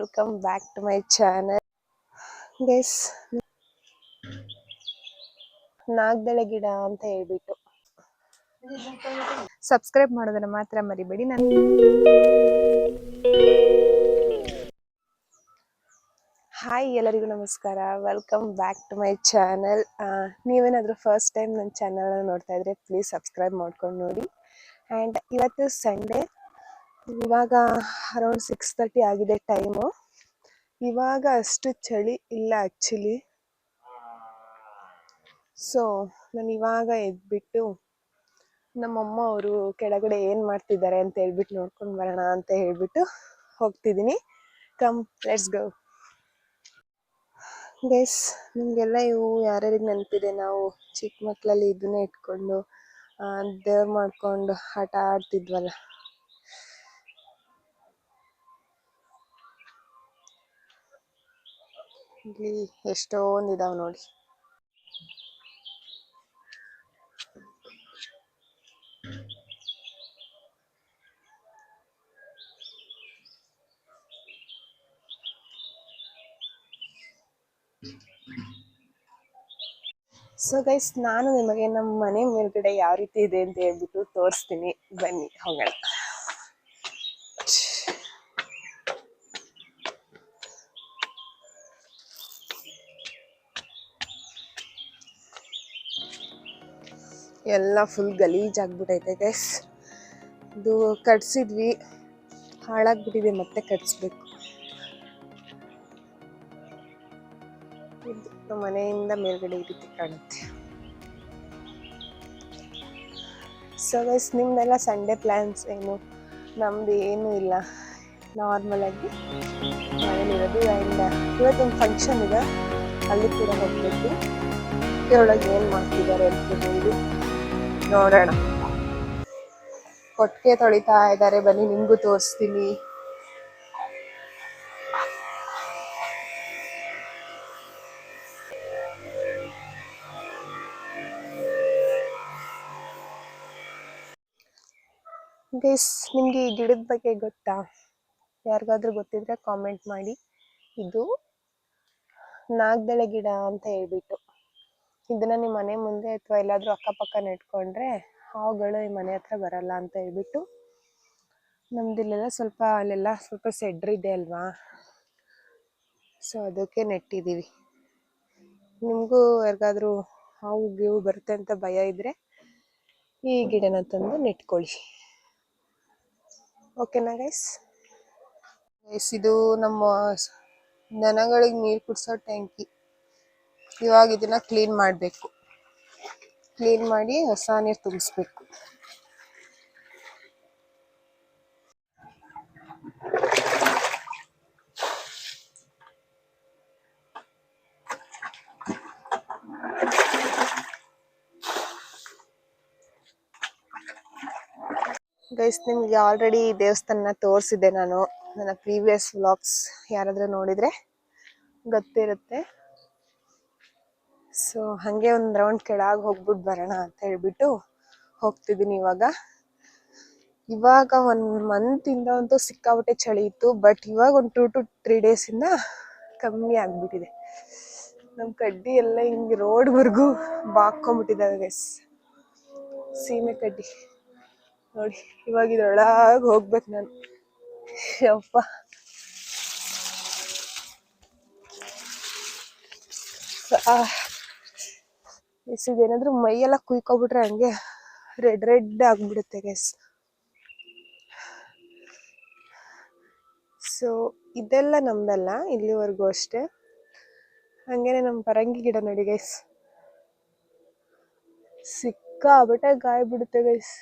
Welcome back to my channel guys. ನಾಗದಳೆ ಗಿಡ ಅಂತ ಹೇಳ್ಬಿಟ್ಟು ಸಬ್ಸ್ಕ್ರೈಬ್ ಮಾಡೋದನ್ನ ಮಾತ್ರ ಮರಿಬೇಡಿ. ಹಾಯ್, ಎಲ್ಲರಿಗೂ ನಮಸ್ಕಾರ. Welcome back to my channel. ನೀವೇನಾದರೂ ಫಸ್ಟ್ ಟೈಮ್ ನನ್ನ ಚಾನಲ್ನ ನೋಡ್ತಾ ಇದ್ರೆ ಪ್ಲೀಸ್ ಸಬ್ಸ್ಕ್ರೈಬ್ ಮಾಡ್ಕೊಂಡು ನೋಡಿ. ಆ್ಯಂಡ್ ಇವತ್ತು ಸಂಡೇ, ಇವಾಗ ಅರೌಂಡ್ 6:30 ಆಗಿದೆ ಟೈಮು. ಇವಾಗ ಅಷ್ಟು ಚಳಿ ಇಲ್ಲ ಆ್ಯಕ್ಚುಲಿ. ಸೊ ನಾನು ಇವಾಗ ಎದ್ಬಿಟ್ಟು ನಮ್ಮಮ್ಮ ಅವರು ಕೆಳಗಡೆ ಏನು ಮಾಡ್ತಿದ್ದಾರೆ ಅಂತ ಹೇಳ್ಬಿಟ್ಟು ನೋಡ್ಕೊಂಡು ಬರೋಣ ಅಂತ ಹೇಳ್ಬಿಟ್ಟು ಹೋಗ್ತಿದ್ದೀನಿ. Come, let's go guys. ನಿಮಗೆಲ್ಲ ಇವು ಯಾರ್ಯಾರಿಗೆ ನೆನಪಿದೆ, ನಾವು ಚಿಕ್ಕ ಮಕ್ಕಳಲ್ಲಿ ಇದನ್ನೇ ಇಟ್ಕೊಂಡು ದೇವ್ರು ಮಾಡ್ಕೊಂಡು ಆಟ ಆಡ್ತಿದ್ವಲ್ಲ. ಇಲ್ಲಿ ಎಷ್ಟೊಂದಿದಾವೆ ನೋಡಿ. ಸೊ ಗೈಸ್, ನಾನು ನಿಮಗೆ ನಮ್ಮ ಮನೆ ಮೇಲ್ಗಡೆ ಯಾವ ರೀತಿ ಇದೆ ಅಂತ ಹೇಳ್ಬಿಟ್ಟು ತೋರಿಸ್ತೀನಿ. ಬನ್ನಿ ಹೋಗೋಣ. ಎಲ್ಲ ಫುಲ್ ಗಲೀಜಾಗ್ಬಿಟ್ಟೈತೆ ಗೈಸ್. ಇದು ಕಟ್ಸಿದ್ವಿ, ಹಾಳಾಗ್ಬಿಟ್ಟಿದೆ, ಮತ್ತೆ ಕಟ್ಸ್ಬೇಕು. ಇದು ನಮ್ಮ ಮನೆಯಿಂದ ಮೇಲ್ಗಡೆ ಈ ರೀತಿ ಕಾಣುತ್ತೆ. ಸೊ ಗೈಸ್, ನಿಮ್ದೆಲ್ಲ ಸಂಡೇ ಪ್ಲ್ಯಾನ್ಸ್ ಏನು? ನಮ್ದು ಏನೂ ಇಲ್ಲ, ನಾರ್ಮಲ್ ಆಗಿ ಮನೇಲಿರೋದು. ಆ್ಯಂಡ್ ಇವತ್ತೊಂದು ಫಂಕ್ಷನ್ ಇದೆ, ಅಲ್ಲಿ ಕೂಡ ಹೋಗ್ಬೇಕು. ಒಳಗೆ ಏನು ಮಾಡ್ತಿದ್ದಾರೆ ಅಂತ ಹೇಳಿ ನೋಡೋಣ. ಕೊಟ್ಟಿಗೆ ತೊಳಿತಾ ಇದ್ದಾರೆ, ಬನ್ನಿ ನಿಮಗೂ ತೋರಿಸ್ತೀನಿ. ಗೈಸ್, ನಿಮಗೆ ಈ ಗಿಡದ ಬಗ್ಗೆ ಗೊತ್ತಾ? ಯಾರಿಗಾದ್ರೂ ಗೊತ್ತಿದ್ರೆ ಕಾಮೆಂಟ್ ಮಾಡಿ. ಇದು ನಾಗದಳೆ ಗಿಡ ಅಂತ ಹೇಳ್ಬಿಟ್ಟು, ಇದನ್ನ ನಿಮ್ಮ ಮನೆ ಮುಂದೆ ಅಥವಾ ಎಲ್ಲಾದ್ರೂ ಅಕ್ಕಪಕ್ಕ ನೆಟ್ಕೊಂಡ್ರೆ ಹಾವುಗಳು ಈ ಮನೆ ಹತ್ರ ಬರಲ್ಲ ಅಂತ ಹೇಳ್ಬಿಟ್ಟು ನಮ್ದಿಲ್ಲೆಲ್ಲ ಅಲ್ಲೆಲ್ಲ ಸ್ವಲ್ಪ ಸೆಡ್ರಿದೆ ಅಲ್ವಾ, ಸೊ ಅದಕ್ಕೆ ನೆಟ್ಟಿದ್ದೀವಿ. ನಿಮಗೂ ಯಾರಿಗಾದ್ರೂ ಹಾವು ಗೀವು ಬರುತ್ತೆ ಅಂತ ಭಯ ಇದ್ರೆ ಈ ಗಿಡನ ತಂದು ನೆಟ್ಕೊಳ್ಳಿ. ಓಕೆನಾ ಗೈಸ್? ಇದು ನಮ್ಮ ದನಗಳಿಗೆ ನೀರು ಕುಡಿಸೋ ಟ್ಯಾಂಕಿ. ಇವಾಗ ಇದನ್ನ ಕ್ಲೀನ್ ಮಾಡಬೇಕು. ಕ್ಲೀನ್ ಮಾಡಿ ಹೊಸ ನೀರು ತುಂಬಿಸ್ಬೇಕು. ಗೈಸ್, ನಿಮ್ಗೆ ಆಲ್ರೆಡಿ ದೇವಸ್ಥಾನ ತೋರಿಸಿದೆ ನಾನು ನನ್ನ ಪ್ರೀವಿಯಸ್ ವ್ಲಾಗ್ಸ್. ಯಾರಾದ್ರೂ ನೋಡಿದ್ರೆ ಗೊತ್ತಿರುತ್ತೆ. ಸೊ ಹಾಗೆ ಒಂದು ರೌಂಡ್ ಕೆಳಗೆ ಹೋಗ್ಬಿಟ್ಟು ಬರೋಣ ಅಂತ ಹೇಳ್ಬಿಟ್ಟು ಹೋಗ್ತಿದ್ದೀನಿ ಇವಾಗ 1 ಮಂತಿಂದ ಅಂತೂ ಸಿಕ್ಕಾಬಿಟ್ಟೆ ಚಳಿ ಇತ್ತು. ಬಟ್ ಇವಾಗ ಒಂದು 2 to 3 ಡೇಸಿಂದ ಕಮ್ಮಿ ಆಗ್ಬಿಟ್ಟಿದೆ. ನಮ್ಮ ಕಡ್ಡಿ ಎಲ್ಲ ಹಿಂಗೆ ರೋಡ್ವರೆಗೂ ಬಾಕೊಂಬಿಟ್ಟಿದ್ದಾವೆ ಗೈಸ್, ಸೀಮೆ ಕಡ್ಡಿ ನೋಡಿ. ಇವಾಗ ಇದ್ರೊಳಗೆ ಹೋಗ್ಬೇಕು ನಾನು. ಯಪ್ಪ, ಇದೇನಾದ್ರೂ ಮೈಯೆಲ್ಲ ಕುಯ್ಕೊಬಿಟ್ರೆ ಹಂಗೆ ರೆಡ್ ಆಗ್ಬಿಡುತ್ತೆ ಗೈಸ್. ಸೊ ಇದೆಲ್ಲ ನಮ್ದಲ್ಲ ಇಲ್ಲಿವರೆಗೂ ಅಷ್ಟೇ. ಹಂಗೇನೆ ನಮ್ಮ ಪರಂಗಿ ಗಿಡ ನೋಡಿ ಗೈಸ್, ಸಿಕ್ಕಾಬಿಟ್ಟೆ ಗಾಯ ಬಿಡುತ್ತೆ ಗೈಸ್,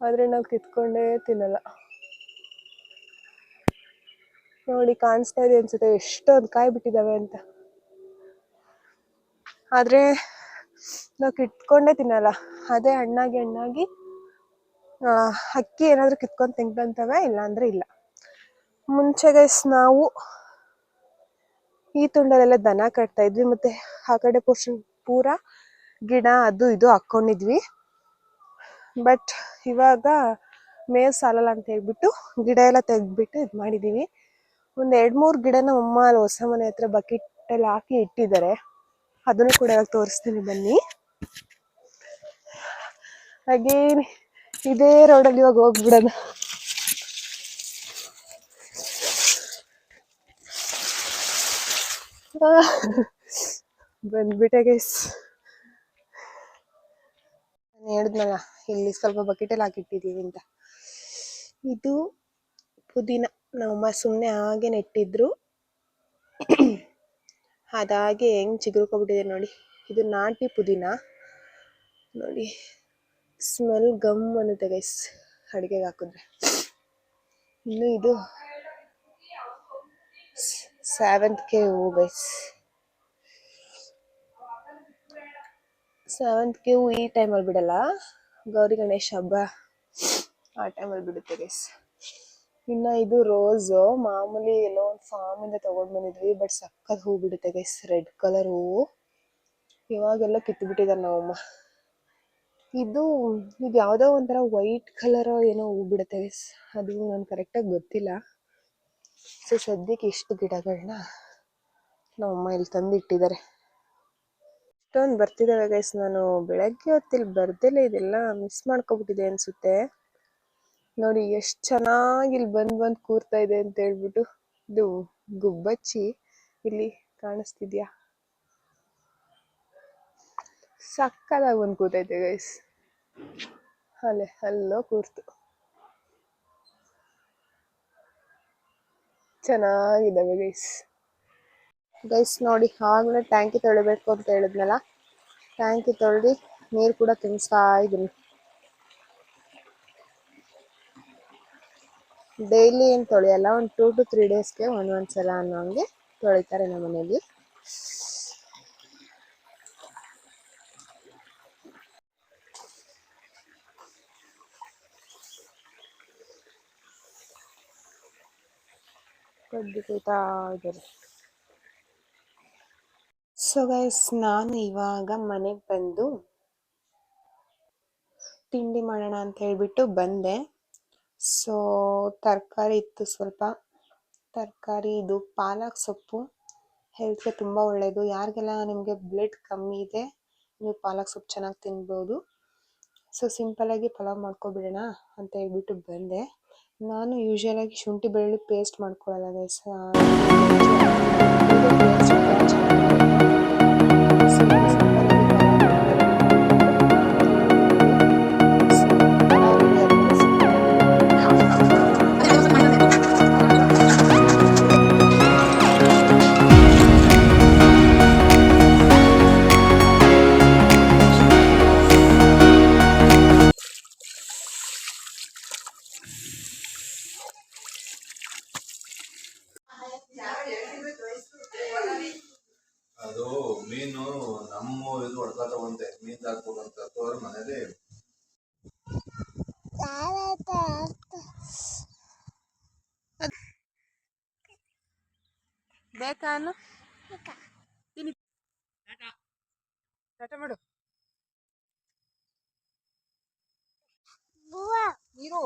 ಆದ್ರೆ ನಾವು ಕಿತ್ಕೊಂಡೇ ತಿನ್ನಲ್ಲ. ನೋಡಿ, ಕಾಣಿಸ್ತಾ ಇದೆ ಅನ್ಸುತ್ತೆ ಎಷ್ಟೊಂದು ಕಾಯಿ ಬಿಟ್ಟಿದ್ದಾವೆ ಅಂತ. ಆದ್ರೆ ನಾವು ಕಿತ್ಕೊಂಡೇ ತಿನ್ನಲ್ಲ. ಅದೇ ಹಣ್ಣಾಗಿ ಹಕ್ಕಿ ಏನಾದ್ರು ಕಿತ್ಕೊಂಡು ತಿಂತಂತವೆ, ಇಲ್ಲ ಅಂದ್ರೆ ಇಲ್ಲ. ಮುಂಚೆ ಗೈಸ್ ನಾವು ಈ ತುಂಡಲೆಲ್ಲ ದನ ಕಟ್ತಾ ಇದ್ವಿ, ಮತ್ತೆ ಆ ಕಡೆ ಪೋರ್ಷನ್ ಪೂರಾ ಗಿಡ ಅದು ಇದು ಹಾಕೊಂಡಿದ್ವಿ. ಬಟ್ ಇವಾಗ ಮೇವ್ ಸಾಲಲ್ಲ ಅಂತ ಹೇಳ್ಬಿಟ್ಟು ಗಿಡ ಎಲ್ಲ ತೆಗ್ದ್ಬಿಟ್ಟು ಇದು ಮಾಡಿದೀವಿ. ಒಂದು 2-3 ಗಿಡನ ಅಮ್ಮ ಅಲ್ಲಿ ಹೊಸ ಮನೆ ಹತ್ರ ಬಕೆಟಲ್ಲಿ ಹಾಕಿ ಇಟ್ಟಿದ್ದಾರೆ. ಅದನ್ನು ಕೂಡ ಇವಾಗ ತೋರಿಸ್ತೀನಿ ಬನ್ನಿ. ಹಾಗೇ ಇದೇ ರೋಡಲ್ಲಿ ಇವಾಗ ಹೋಗ್ಬಿಡೋಣ. ಬಂದ್ಬಿಟ್ಟೆ ಗೈಸ್. ನಾನು ಹೇಳಿದ್ನಲ್ಲ ಇಲ್ಲಿ ಸ್ವಲ್ಪ ಬಕೆಟಲ್ಲಿ ಹಾಕಿಟ್ಟಿದ್ದೀವಿ ಅಂತ. ಇದು ಪುದೀನ ನಮ್ಮಮ್ಮ ಸುಮ್ಮನೆ ಹಾಗೆ ನೆಟ್ಟಿದ್ರು, ಅದಾಗೆ ಹೆಂಗ್ ಚಿಗುರ್ಕೊಬಿಟ್ಟಿದೆ ನೋಡಿ. ಇದು ನಾಟಿ ಪುದೀನ ನೋಡಿ, ಸ್ಮೆಲ್ ಗಮ್ ಅನ್ನುತ್ತೆ ಗೈಸ್ ಅಡುಗೆಗೆ ಹಾಕಿದ್ರೆ. ಇನ್ನು ಇದು ಸೇವಂತಿಗೆ ಹೂವು ಗೈಸ್. ಸೇವಂತಿಗೆ ಹೂವು ಈ ಟೈಮಲ್ಲಿ ಬಿಡಲ್ಲ, ಗೌರಿ ಗಣೇಶ ಹಬ್ಬ ಆ ಟೈಮಲ್ಲಿ ಬಿಡುತ್ತೆ ಗೈಸ್. ಇನ್ನು ಇದು ರೋಸು, ಮಾಮೂಲಿ ಎಲ್ಲೋ ಒಂದು ಫಾರ್ಮಿಂದ ತೊಗೊಂಡು ಬಂದಿದ್ವಿ, ಬಟ್ ಸಕ್ಕತ್ ಹೂ ಬಿಡುತ್ತೆ ಗೈಸ್, ರೆಡ್ ಕಲರ್ ಹೂವು. ಇವಾಗೆಲ್ಲ ಕಿತ್ತುಬಿಟ್ಟಿದ್ದಾರೆ ನಮ್ಮಮ್ಮ. ಇದು ಯಾವುದೋ ಒಂಥರ ವೈಟ್ ಕಲರ್ ಏನೋ ಹೂ ಬಿಡುತ್ತೆ ಗೈಸ್, ಅದು ನನಗೆ ಕರೆಕ್ಟಾಗಿ ಗೊತ್ತಿಲ್ಲ. ಸೊ ಸದ್ಯಕ್ಕೆ ಇಷ್ಟು ಗಿಡಗಳನ್ನ ನಮ್ಮಮ್ಮ ಇಲ್ಲಿ ತಂದು ಇಟ್ಟಿದ್ದಾರೆ. ಇಷ್ಟೊಂದು ಬರ್ತಿದ್ದಾವೆ ಗೈಸ್. ನಾನು ಬೆಳಗ್ಗೆ ಹೊತ್ತಿಲ್ಲಿ ಬರ್ದಲೇ ಇದೆಲ್ಲ ಮಿಸ್ ಮಾಡ್ಕೊಬಿಟ್ಟಿದೆ ಅನಿಸುತ್ತೆ. ನೋಡಿ ಎಷ್ಟು ಚೆನ್ನಾಗಿ ಇಲ್ಲಿ ಬಂದು ಕೂರ್ತಾ ಇದೆ ಅಂತ ಹೇಳ್ಬಿಟ್ಟು. ಇದು ಗುಬ್ಬಚ್ಚಿ ಇಲ್ಲಿ ಕಾಣಿಸ್ತಿದ್ಯಾ, ಸಕ್ಕದಾಗಿ ಬಂದು ಕೂತೈತೆ ಗೈಸ್. ಅಲ್ಲೋ ಕೂರ್ತು, ಚೆನ್ನಾಗಿದ್ದಾವೆ ಗೈಸ್. ನೋಡಿ ಆಗಲೇ ಟ್ಯಾಂಕಿ ತೊಳಿಬೇಕು ಅಂತ ಹೇಳಿದ್ನಲ್ಲ, ಟ್ಯಾಂಕಿ ತೊಳೆದು ನೀರು ಕೂಡ ತುಂಬಿಸ್ತಾ ಇದ್ದೀನಿ. ಡೈಲಿ ಏನು ತೊಳೆಯಲ್ಲ, ಒಂದು 2 to 3 ಡೇಸ್ಗೆ ಒಂದೊಂದ್ಸಲ ಅನ್ನೋ ಹಂಗೆ ತೊಳಿತಾರೆ ನಮ್ಮ ಮನೆಯಲ್ಲಿ. ಕೊಯ್ತಾ ಇದ್ದಾರೆ. ಸೊ ಗೈಸ್, ನಾನು ಇವಾಗ ಮನೆಗೆ ಬಂದು ತಿಂಡಿ ಮಾಡೋಣ ಅಂತ ಹೇಳ್ಬಿಟ್ಟು ಬಂದೆ. ಸೊ ತರಕಾರಿ ಇತ್ತು ಸ್ವಲ್ಪ, ತರಕಾರಿ ಇದು ಪಾಲಕ್ ಸೊಪ್ಪು ಹೆಲ್ತ್ಗೆ ತುಂಬ ಒಳ್ಳೆಯದು. ಯಾರಿಗೆಲ್ಲ ನಿಮಗೆ ಬ್ಲಡ್ ಕಮ್ಮಿ ಇದೆ, ನೀವು ಪಾಲಕ್ ಸೊಪ್ಪು ಚೆನ್ನಾಗಿ ತಿನ್ಬೋದು. ಸೊ ಸಿಂಪಲಾಗಿ ಪಲಾವ್ ಮಾಡ್ಕೊಬಿಡೋಣ ಅಂತ ಹೇಳ್ಬಿಟ್ಟು ಬಂದೆ. ನಾನು ಯೂಶ್ವಲಾಗಿ ಶುಂಠಿ ಬೆಳ್ಳುಳ್ಳಿ ಪೇಸ್ಟ್ ಮಾಡ್ಕೊಳ್ಳಲ್ಲ ಗೈಸ್. ಅದು ಮೀನು ನಮ್ಮ ಇದು ಹೊಡ್ಕೊತ ಬಂತೆ, ಮೀನ್ ಹಾಕ್ಬೇಕಂತ ತೋರ್ ಮನೇಲಿ ಬೇಕಾನು ಟಾಟ ಮಾಡು. ನೀರು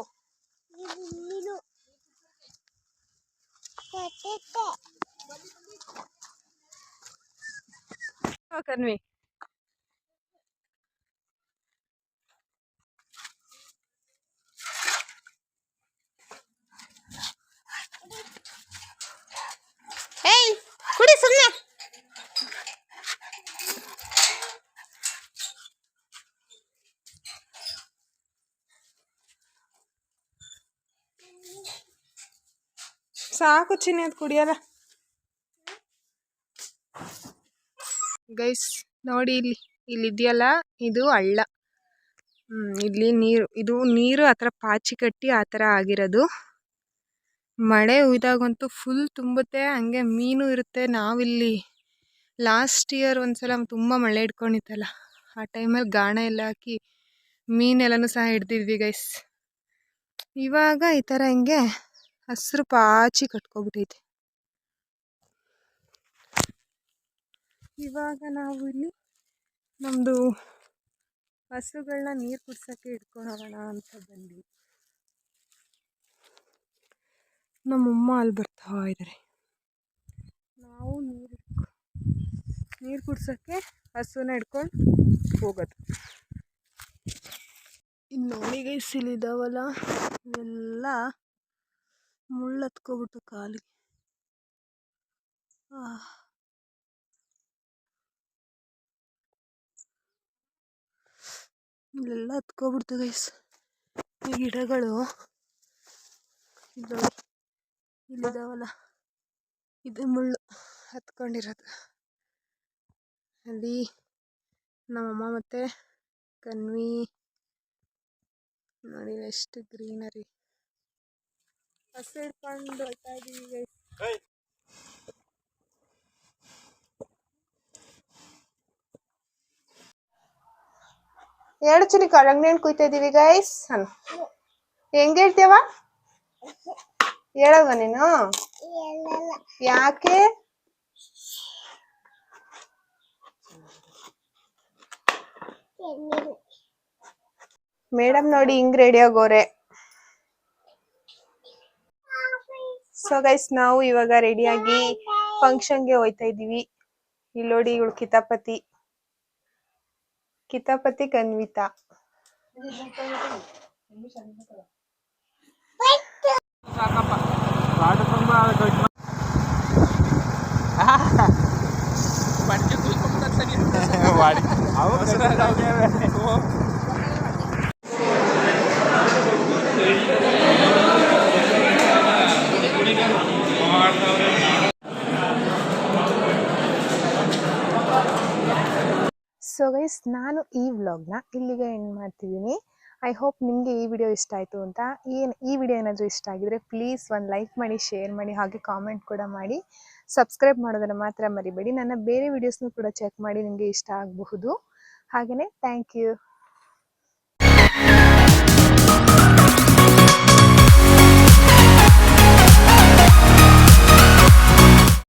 ಕನ್ವಿ ಕುಡಿ ಸುಮ್ಮನೆ. ಸಾಕು ಚಿನ್ನಿ, ಅದು ಕುಡಿಯಲ್ಲ ಗೈಸ್. ನೋಡಿ ಇಲ್ಲಿ ಇದೆಯಲ್ಲ, ಇದು ಹಳ್ಳ. ಇಲ್ಲಿ ನೀರು ಆ ಥರ ಪಾಚಿ ಕಟ್ಟಿ ಆ ಥರ ಆಗಿರೋದು. ಮಳೆ ಹುಯ್ದಾಗಂತೂ ಫುಲ್ ತುಂಬುತ್ತೆ, ಹಂಗೆ ಮೀನು ಇರುತ್ತೆ. ನಾವಿಲ್ಲಿ ಲಾಸ್ಟ್ ಇಯರ್ ಒಂದ್ಸಲ ತುಂಬ ಮಳೆ ಹಿಡ್ಕೊಂಡಿತ್ತಲ್ಲ, ಆ ಟೈಮಲ್ಲಿ ಗಾಣ ಎಲ್ಲ ಹಾಕಿ ಮೀನೆಲ್ಲನೂ ಸಹ ಹಿಡ್ದಿದ್ವಿ ಗೈಸ್. ಇವಾಗ ಈ ಥರ ಹಿಂಗೆ ಹಸಿರು ಪಾಚಿ ಕಟ್ಕೊಬಿಟ್ಟೈತೆ. ಇವಾಗ ನಾವು ಇಲ್ಲಿ ನಮ್ಮದು ಹಸುಗಳನ್ನ ನೀರು ಕುಡ್ಸೋಕ್ಕೆ ಹಿಡ್ಕೊಂಡು ಹೋಗೋಣ ಅಂತ ಬಂದ್ವಿ. ನಮ್ಮಮ್ಮ ಅಲ್ಲಿ ಬರ್ತಾ ಇದ್ದಾರೆ. ನೀರು ಕುಡ್ಸೋಕ್ಕೆ ಹಸುನ ಹಿಡ್ಕೊಂಡು ಹೋಗೋದು. ಇನ್ನು ನೋಡಿ ಗೈಸ್ ಇಲ್ಲಿದ್ದಾವಲ್ಲ ಇವೆಲ್ಲ ಮುಳ್ಳು ಹತ್ಕೊಬಿಟ್ಟು ಕಾಲಿಗೆ. ಇಲ್ಲೆಲ್ಲ ಹತ್ಕೊಬಿಡ್ತು ಗೈಸ್ ಈ ಗಿಡಗಳು. ಇಲ್ಲಿದ್ದಾವಲ್ಲ ಇದು ಮುಳ್ಳು ಹತ್ಕೊಂಡಿರೋದು. ಅಲ್ಲಿ ನಮ್ಮಮ್ಮ ಮತ್ತೆ ಕನ್ವಿ ನೋಡಿ ಎಷ್ಟು ಗ್ರೀನರಿ. ಹಸು ಹಿಡ್ಕೊಂಡು ಹೋಗ್ತಾ ಇದೀವಿ ಗೈಸ್. ಎರಡು ಚುರಿ ಕಳಂಗಡಿ ಹಣ್ಣು ಕುಯ್ತಾ ಇದೀವಿ ಗೈಸ್. ಹೆಂಗ್ ಹೇಳ್ತೇವ ಹೇಳಲ್ವ ನೀನು? ಯಾಕೆ? ಮೇಡಮ್ ನೋಡಿ ಹಿಂಗ್ ರೆಡಿ ಆಗೋರೆ. ಸೊ ಗೈಸ್ ನಾವು ಇವಾಗ ರೆಡಿಯಾಗಿ ಫಂಕ್ಷನ್ಗೆ ಹೋಯ್ತಾ ಇದೀವಿ. ಇಲ್ಲಿ ನೋಡಿ ಇವಳು ಕಿತಾಪತಿ ಕನ್ವಿತಾ. ಸೊ ಗೈಸ್ ನಾನು ಈ ವ್ಲಾಗ್ನ ಇಲ್ಲಿಗೆ ಎಂಡ್ ಮಾಡ್ತಿದ್ದೀನಿ. ಐ ಹೋಪ್ ನಿಮಗೆ ಈ ವಿಡಿಯೋ ಇಷ್ಟ ಆಯಿತು ಅಂತ. ಈ ವಿಡಿಯೋ ಏನಾದರೂ ಇಷ್ಟ ಆಗಿದ್ರೆ ಪ್ಲೀಸ್ ಒಂದು ಲೈಕ್ ಮಾಡಿ, ಶೇರ್ ಮಾಡಿ, ಹಾಗೆ ಕಾಮೆಂಟ್ ಕೂಡ ಮಾಡಿ. ಸಬ್ಸ್ಕ್ರೈಬ್ ಮಾಡೋದನ್ನು ಮಾತ್ರ ಮರಿಬೇಡಿ. ನನ್ನ ಬೇರೆ ವಿಡಿಯೋಸ್ನೂ ಕೂಡ ಚೆಕ್ ಮಾಡಿ, ನಿಮಗೆ ಇಷ್ಟ ಆಗಬಹುದು. ಹಾಗೆಯೇ ಥ್ಯಾಂಕ್ ಯು.